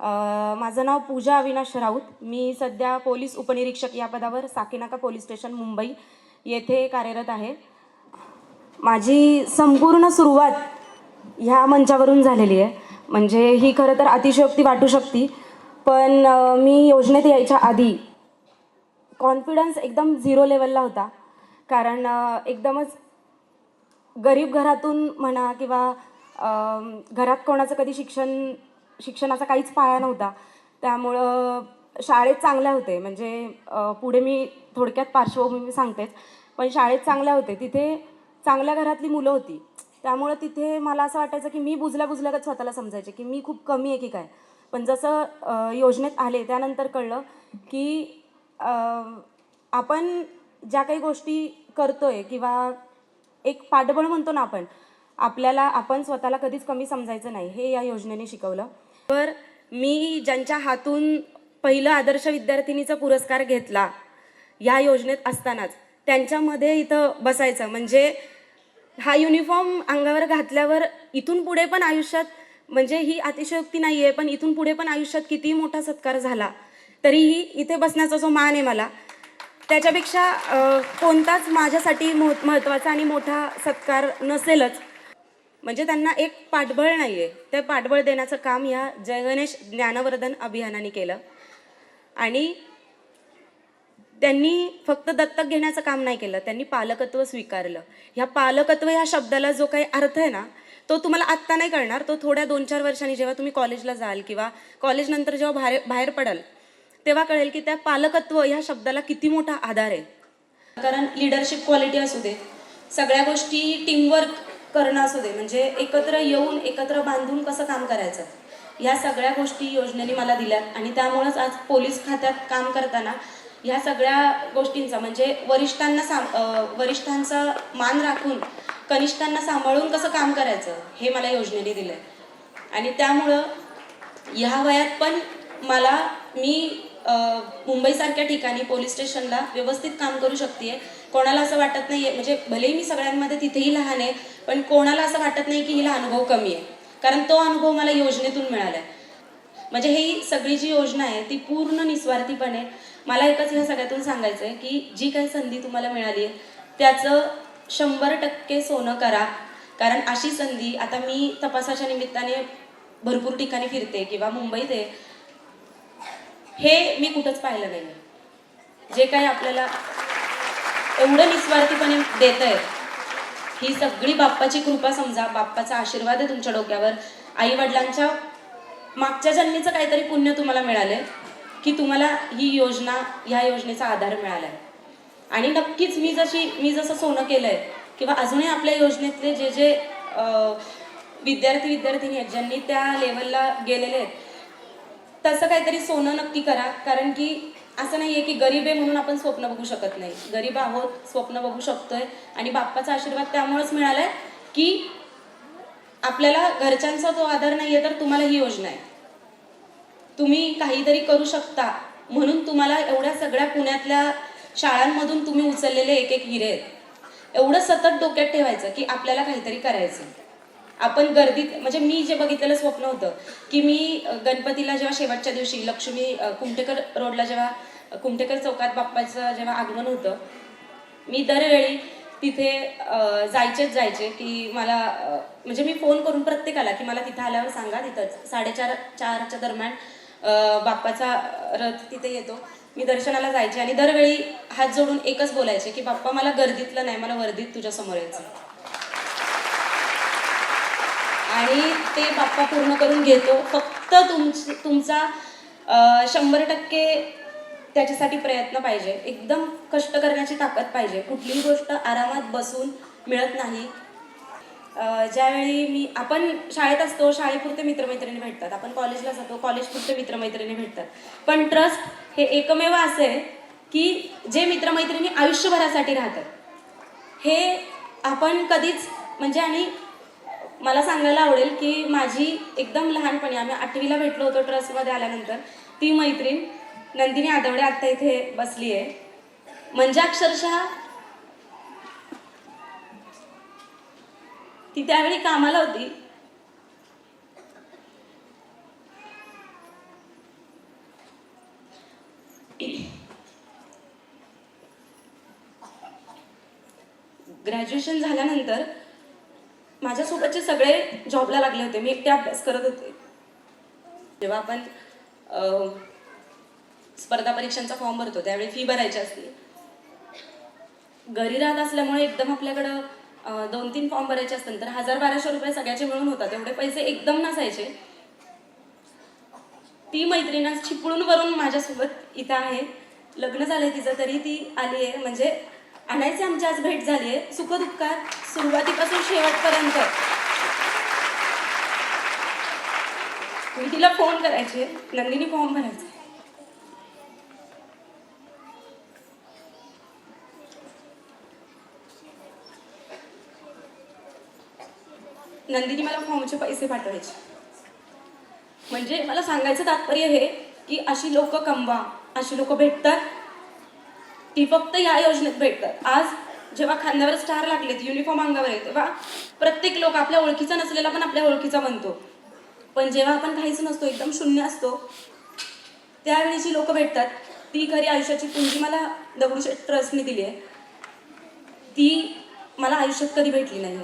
माझं नाव पूजा अविनाश राऊत. मी सध्या पोलीस उपनिरीक्षक या पदावर साकीनाका पोलीस स्टेशन मुंबई येथे कार्यरत आहे. माझी संपूर्ण सुरुवात ह्या मंचावरून झालेली आहे. म्हणजे ही खरं तर अतिशयोक्ती वाटू शकते, पण मी योजनेत यायच्या आधी कॉन्फिडन्स एकदम झिरो लेवलला होता. कारण एकदमच गरीब घरातून म्हणा किंवा घरात कोणाचं कधी शिक्षणाचा काहीच पाया नव्हता. त्यामुळं शाळेत चांगल्या होते. म्हणजे पुढे मी थोडक्यात पार्श्वभूमी सांगतेच, पण शाळेत चांगल्या होते. तिथे चांगल्या घरातली मुलं होती. त्यामुळं तिथे मला असं वाटायचं की मी बुजल्यागत स्वतःला समजायचे की मी खूप कमी आहे की काय. पण जसं योजनेत आले त्यानंतर कळलं की आपण ज्या काही गोष्टी करतोय किंवा एक पाठबळ म्हणतो ना आपण स्वतःला कधीच कमी समजायचं नाही, हे या योजनेने शिकवलं. तर मी ज्यांच्या हातून पहिलं आदर्श विद्यार्थिनीचा पुरस्कार घेतला या योजनेत असतानाच त्यांच्यामध्ये इथं बसायचं म्हणजे हा युनिफॉर्म अंगावर घातल्यावर इथून पुढे पण आयुष्यात, म्हणजे ही अतिशयोक्ती नाही आहे, पण इथून पुढे पण आयुष्यात कितीही मोठा सत्कार झाला तरीही इथे बसण्याचा जो मान आहे मला, त्याच्यापेक्षा कोणताच माझ्यासाठी महत्त्वाचा आणि मोठा सत्कार नसेलच. म्हणजे त्यांना एक पाठबळ नाही आहे, ते पाठबळ देण्याचं काम या जय गणेश ज्ञानवर्धन अभियानाने केलं. आणि त्यांनी फक्त दत्तक घेण्याचं काम नाही केलं, त्यांनी पालकत्व स्वीकारलं. ह्या पालकत्व ह्या शब्दाला जो काही अर्थ आहे ना, तो तुम्हाला आत्ता नाही कळणार. तो थोड्या 2-4 वर्षांनी जेव्हा तुम्ही कॉलेजला जाल किंवा कॉलेजनंतर जेव्हा बाहेर पडाल तेव्हा कळेल की त्या पालकत्व ह्या शब्दाला किती मोठा आधार आहे. कारण लिडरशिप क्वालिटी असू दे, सगळ्या गोष्टी टीमवर्क करणं असू दे, म्हणजे एकत्र येऊन एकत्र बांधून कसं काम करायचं, ह्या सगळ्या गोष्टी योजनेने मला दिल्यात. आणि त्यामुळंच आज पोलीस खात्यात काम करताना ह्या सगळ्या गोष्टींचा, म्हणजे वरिष्ठांचा मान राखून कनिष्ठांना सांभाळून कसं काम करायचं हे मला योजनेने दिलं आहे. आणि त्यामुळं ह्या वयात पण मी मुंबईसारख्या ठिकाणी पोलीस स्टेशनला व्यवस्थित काम करू शकते. कोणाला असं वाटत नाही आहे, म्हणजे भलेही मी सगळ्यांमध्ये तिथेही लहान आहे, पण कोणाला असं वाटत नाही की हिला अनुभव कमी आहे, कारण तो अनुभव मला योजनेतून मिळाला आहे. म्हणजे ही सगळी जी योजना आहे ती पूर्ण निस्वार्थीपणे, मला एकच ह्या सगळ्यातून सांगायचं आहे की जी काही संधी तुम्हाला मिळाली आहे त्याचं 100% सोनं करा. कारण अशी संधी, आता मी तपासाच्या निमित्ताने भरपूर ठिकाणी फिरते किंवा मुंबईत आहे, हे मी कुठंच पाहिलं नाही. जे काही आपल्याला एवढं निस्वार्थीपणे देत आहे, ही सगळी बाप्पाची कृपा समजा, बाप्पाचा आशीर्वाद आहे तुमच्या डोक्यावर. आई वडिलांच्या मागच्या जन्मीचं काहीतरी पुण्य तुम्हाला मिळालंय की तुम्हाला ह्या योजनेचा आधार मिळालाय. आणि नक्कीच मी जसं सोनं केलंय किंवा अजूनही आपल्या योजनेतले जे विद्यार्थिनी आहेत ज्यांनी त्या लेवलला गेलेले आहेत, तसं काहीतरी सोनं नक्की करा. कारण की असं नाही आहे की गरीब आहे म्हणून आपण स्वप्न बघू शकत नाही. गरीब आहोत, स्वप्न बघू शकतोय, आणि बाप्पाचा आशीर्वाद त्यामुळेच मिळालाय की आपल्याला घरच्यांचा जो आधार नाही आहे तर तुम्हाला ही योजना आहे, तुम्ही काहीतरी करू शकता म्हणून तुम्हाला एवढ्या सगळ्या पुण्यातल्या शाळांमधून तुम्ही उचललेले एक हिरे आहेत. एवढं सतत डोक्यात ठेवायचं की आपल्याला काहीतरी करायचं. आपण गर्दीत, म्हणजे मी जे बघितलेलं स्वप्न होतं की मी गणपतीला जेव्हा शेवटच्या दिवशी लक्ष्मी कुमठेकर रोडला जेव्हा कुमठेकर चौकात बाप्पाचं जेव्हा आगमन होतं, मी दरवेळी तिथे जायचे की मला म्हणजे मी फोन करून प्रत्येकाला की मला तिथं आल्यावर सांगा, तिथंच 4:30-4च्या दरम्यान बाप्पाचा रथ तिथे येतो. मी दर्शनाला जायचे आणि दरवेळी हात जोडून एकच बोलायचे की बाप्पा मला गर्दीतलं नाही, मला वर्दीत तुझ्या समोर यायचं. आणि ते बाप्पा पूर्ण करून घेतो. फक्त तुमचा 100% त्याच्यासाठी प्रयत्न पाहिजे, एकदम कष्ट करण्याची ताकद पाहिजे. कुठलीही गोष्ट आरामात बसून मिळत नाही. ज्यावेळी आपण शाळेत असतो, शाळेपुरते मित्रमैत्रिणी भेटतात, आपण कॉलेजला जातो, कॉलेजपुरते मित्रमैत्रिणी भेटतात, पण ट्रस्ट हे एकमेव असे की जे मित्रमैत्रिणी आयुष्यभरासाठी राहतात. हे आपण कधीच, म्हणजे, आणि मला सांगायला आवडेल की माझी एकदम लहानपणी आम्ही 8वीला भेटलो होतो ट्रस्टमध्ये आल्यानंतर, ती मैत्रीण नंदिनी आदवडे आत्ता इथे बसली आहे. म्हणजे अक्षरशः ती त्यावेळी कामाला होती ग्रॅज्युएशन झाल्यानंतर माझ्यासोबतचे सगळे जॉबला लागले होते, मी एकटे अभ्यास करत होते. जेव्हा आपण स्पर्धा परीक्षांचा फॉर्म भरतो त्यावेळी फी भरायची असते. घरी राहत असल्यामुळे एकदम आपल्याकडं 2-3 फॉर्म भरायचे असतात, तर 1000-1200 रुपये सगळ्याचे मिळून होतात. एवढे पैसे एकदम नसायचे. ती मैत्रीण चिपळूण वरून माझ्यासोबत इथं आहे, लग्न झालंय तिचं, तरी ती आली आहे. म्हणजे आणायची आमची आज भेट झाली आहे. सुखदुःखात सुरुवातीपासून शेवटपर्यंत मी तिला फोन करायचे, नंदिनी फॉर्म भरायचे. नंदिनी मला फॉर्मचे पैसे पाठवायचे. म्हणजे मला सांगायचं तात्पर्य हे की अशी लोक कमवा, अशी लोक भेटतात, ती फक्त या योजनेत भेटतात. आज जेव्हा खांद्यावर स्टार लागलेत, युनिफॉर्म अंगावर आहे, तेव्हा प्रत्येक लोक आपल्या ओळखीचा नसलेला पण आपल्या ओळखीचा बनतो. पण जेव्हा आपण काहीच नसतो, एकदम शून्य असतो, त्यावेळी जी लोक भेटतात ती खरी आयुष्याची पुंजी मला दगडूशेठ ट्रस्टने दिली आहे. ती मला आयुष्यात कधी भेटली नाही.